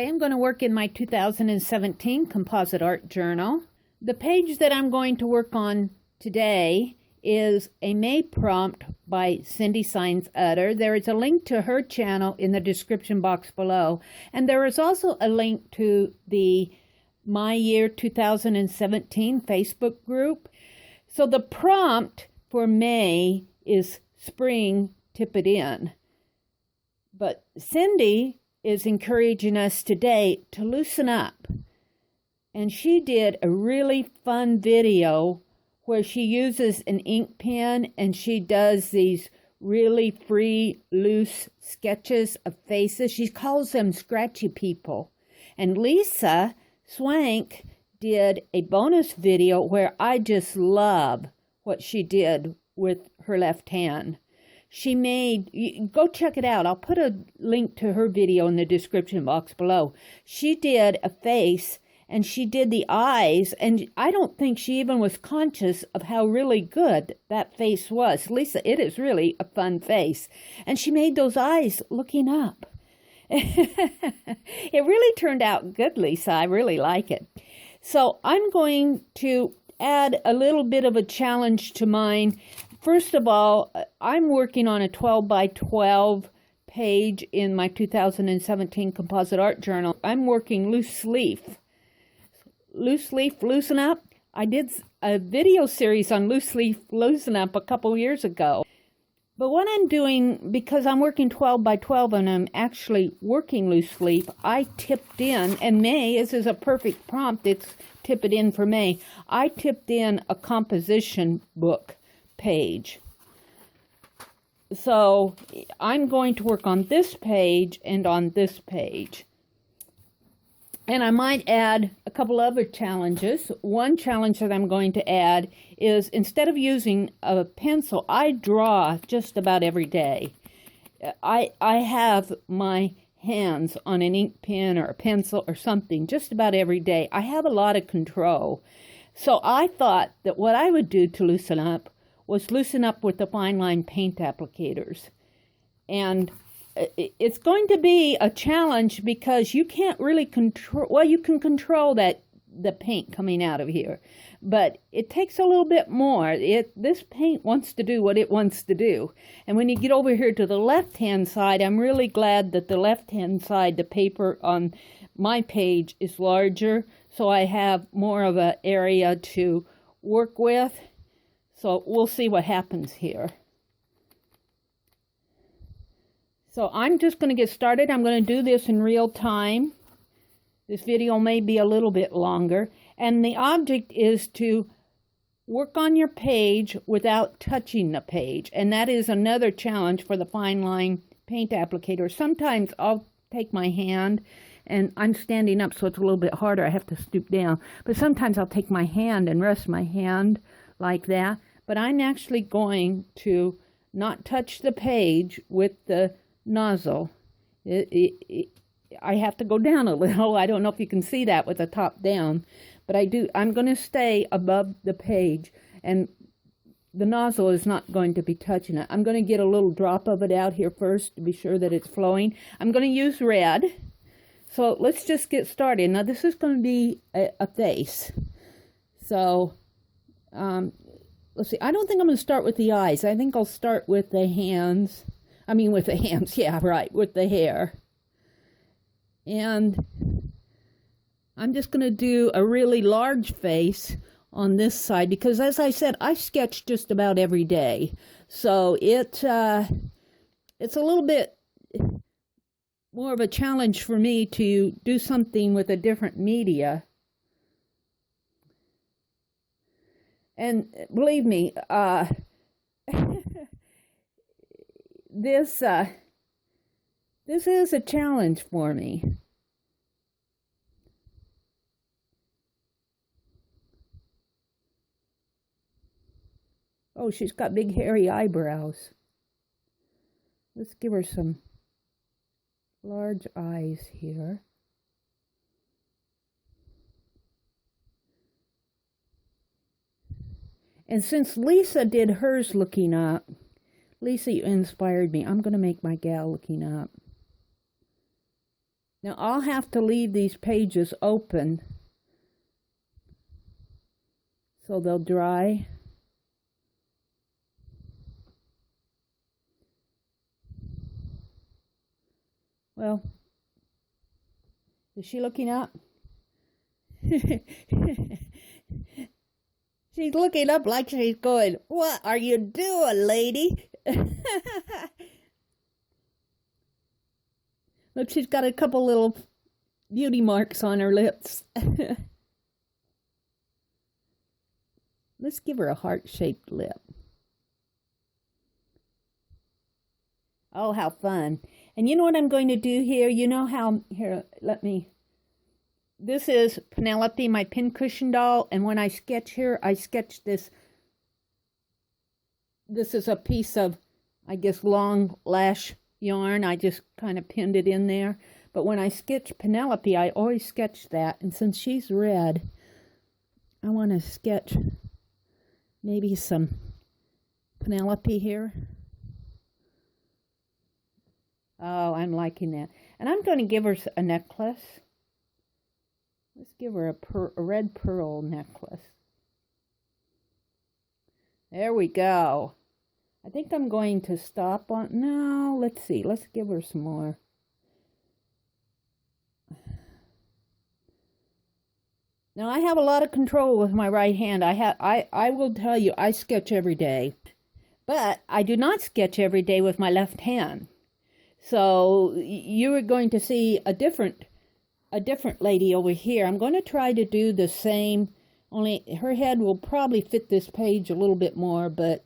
Today I'm going to work in my 2017 Composite Art Journal. The page that I'm going to work on today is a May prompt by Cindy Signs Utter. There is a link to her channel in the description box below, and there is also a link to the My Year 2017 Facebook group. So the prompt for May is Spring, Tip It In. But Cindy is encouraging us today to loosen up. And she did a really fun video where she uses an ink pen and she does these really free, loose sketches of faces. She calls them scratchy people. And Lisa Swank did a bonus video where I just love what she did with her left hand. She made, go check it out. I'll put a link to her video in the description box below. She did a face and she did the eyes, and I don't think she even was conscious of how really good that face was. Lisa, it is really a fun face. And she made those eyes looking up. It really turned out good, Lisa. I really like it. So I'm going to add a little bit of a challenge to mine. First of all, I'm working on a 12 by 12 page in my 2017 Composite Art Journal. I'm working loose leaf. Loose leaf, loosen up. I did a video series on loose leaf, loosen up a couple years ago. But what I'm doing, because I'm working 12 by 12 and I'm actually working loose leaf, I tipped in, and May, this is a perfect prompt, it's tip it in for May. I tipped in a composition book page. So I'm going to work on this page and on this page. And I might add a couple other challenges. One challenge that I'm going to add is instead of using a pencil, I draw just about every day. I have my hands on an ink pen or a pencil or something just about every day. I have a lot of control. So I thought that what I would do to loosen up was loosen up with the fine line paint applicators. And it's going to be a challenge because you can't really control, well, you can control the paint coming out of here, but it takes a little bit more. This paint wants to do what it wants to do. And when you get over here to the left-hand side, I'm really glad that the left-hand side, the paper on my page is larger, so I have more of an area to work with. So we'll see what happens here. So I'm just going to get started. I'm going to do this in real time. This video may be a little bit longer. And the object is to work on your page without touching the page. And that is another challenge for the fine line paint applicator. Sometimes I'll take my hand, and I'm standing up so it's a little bit harder. I have to stoop down. But sometimes I'll take my hand and rest my hand like that. But I'm actually going to not touch the page with the nozzle. I have to go down a little. I don't know if you can see that with the top down, but I'm going to stay above the page, and the nozzle is not going to be touching it. I'm going to get a little drop of it out here first to be sure that it's flowing. I'm going to use red. So let's just get started. Now this is going to be a face. So let's see. I don't think I'm going to start with the eyes. I think I'll start with the hands. I mean, with the hands. Yeah, right. With the hair. And I'm just going to do a really large face on this side because, as I said, I sketch just about every day. So it's a little bit more of a challenge for me to do something with a different media. And believe me, this is a challenge for me. Oh, she's got big hairy eyebrows. Let's give her some large eyes here. And since Lisa did hers looking up, Lisa, you inspired me. I'm going to make my gal looking up. Now I'll have to leave these pages open so they'll dry. Well, is she looking up? She's looking up like she's going, "What are you doing, lady?" Look, she's got a couple little beauty marks on her lips. Let's give her a heart-shaped lip. Oh, how fun. And you know what I'm going to do here? You know how, here, this is Penelope, my pincushion doll, and when I sketch here, I sketch this. This is a piece of, I guess, long lash yarn. I just kind of pinned it in there. But when I sketch Penelope, I always sketch that. And since she's red, I want to sketch maybe some Penelope here. Oh, I'm liking that. And I'm going to give her a necklace. Let's give her a red pearl necklace. There we go. I think I'm going to stop on... No, let's see. Let's give her some more. Now, I have a lot of control with my right hand. I will tell you, I sketch every day. But I do not sketch every day with my left hand. So you are going to see a different lady over here. I'm going to try to do the same, only her head will probably fit this page a little bit more, but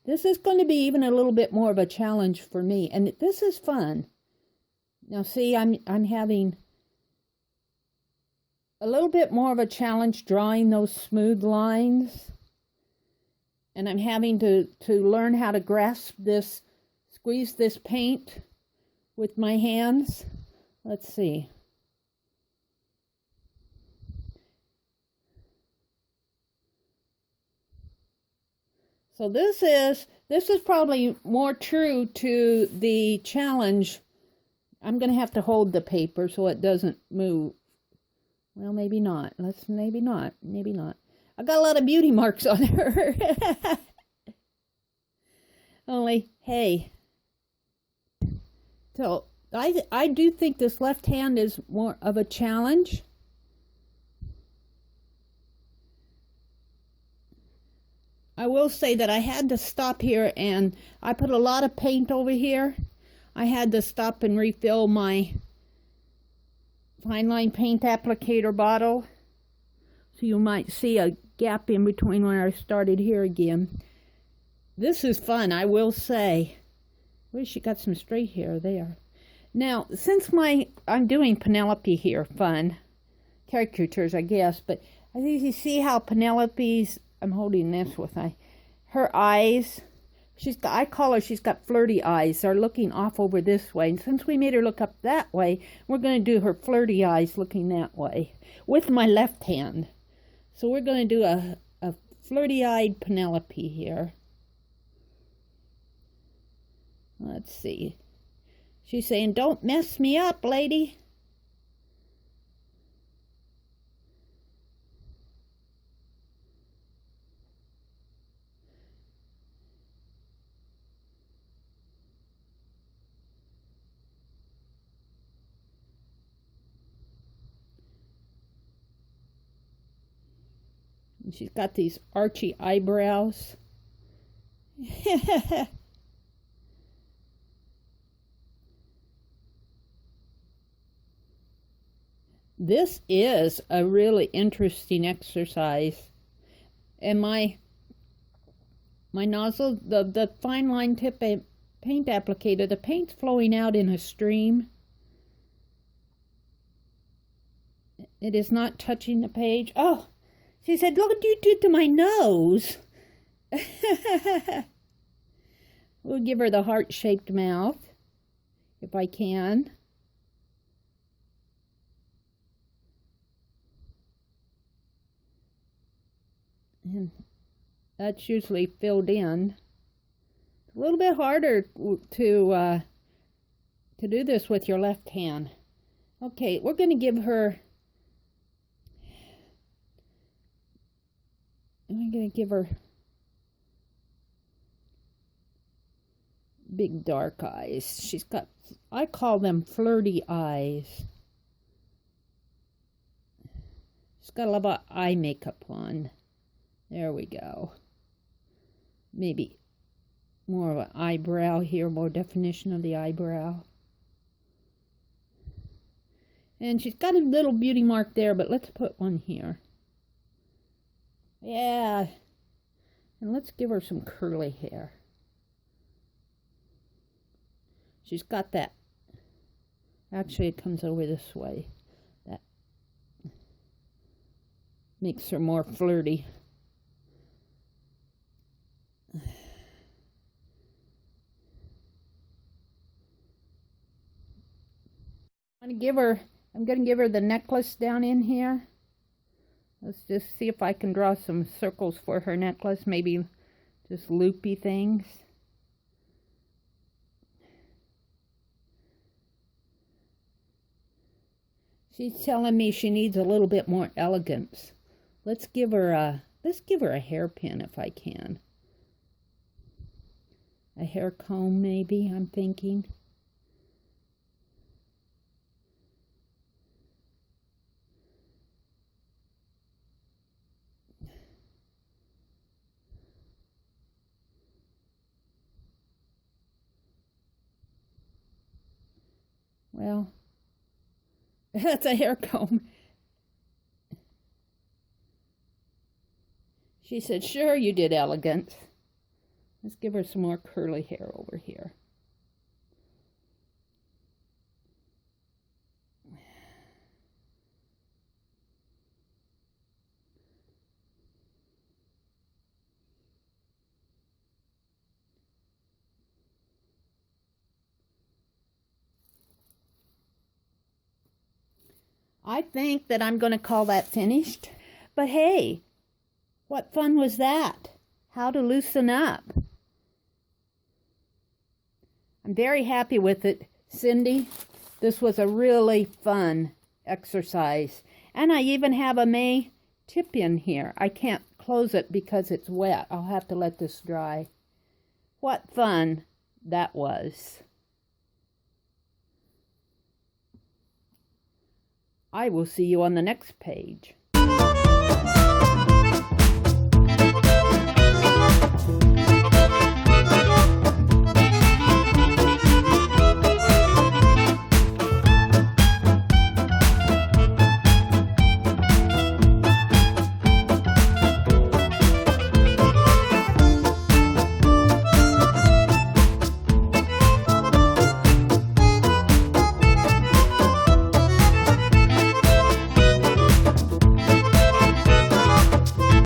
this is going to be even a little bit more of a challenge for me, and this is fun. Now see, I'm having a little bit more of a challenge drawing those smooth lines, and I'm having to learn how to grasp this, squeeze this paint with my hands. Let's see. So this is probably more true to the challenge. I'm going to have to hold the paper so it doesn't move. Well, maybe not. Maybe not. I got a lot of beauty marks on her. Only, hey. So I do think this left hand is more of a challenge. I will say that I had to stop here, and I put a lot of paint over here. I had to stop and refill my fine line paint applicator bottle. So you might see a gap in between when I started here again. This is fun, I will say. Well, she got some straight hair there. Now, since I'm doing Penelope here, fun caricatures, I guess, but I think you see how Penelope's, I'm holding this with her eyes. I call her, she's got flirty eyes. They're looking off over this way. And since we made her look up that way, we're going to do her flirty eyes looking that way with my left hand. So we're going to do a flirty-eyed Penelope here. Let's see. She's saying, "Don't mess me up, lady." And she's got these archy eyebrows. This is a really interesting exercise. And my nozzle, the fine line tip paint applicator, the paint's flowing out in a stream. It is not touching the page. Oh, she said, "Look what you did to my nose." We'll give her the heart-shaped mouth, if I can. And that's usually filled in. It's a little bit harder to do this with your left hand. Okay, we're going to give her... I'm going to give her big dark eyes. She's got, I call them flirty eyes. She's got a lot of eye makeup on. There we go. Maybe more of an eyebrow here, more definition of the eyebrow. And she's got a little beauty mark there, but let's put one here. Yeah. And let's give her some curly hair. She's got that. Actually, it comes over this way. That makes her more flirty. I'm going to give her the necklace down in here. Let's just see if I can draw some circles for her necklace, maybe just loopy things. She's telling me she needs a little bit more elegance. Let's give her a hairpin if I can. A hair comb maybe, I'm thinking. Well, that's a hair comb. She said, sure, you did elegant. Let's give her some more curly hair over here. I think that I'm going to call that finished. But hey, what fun was that? How to loosen up. I'm very happy with it, Cindy. This was a really fun exercise. And I even have a May tip in here. I can't close it because it's wet. I'll have to let this dry. What fun that was. I will see you on the next page.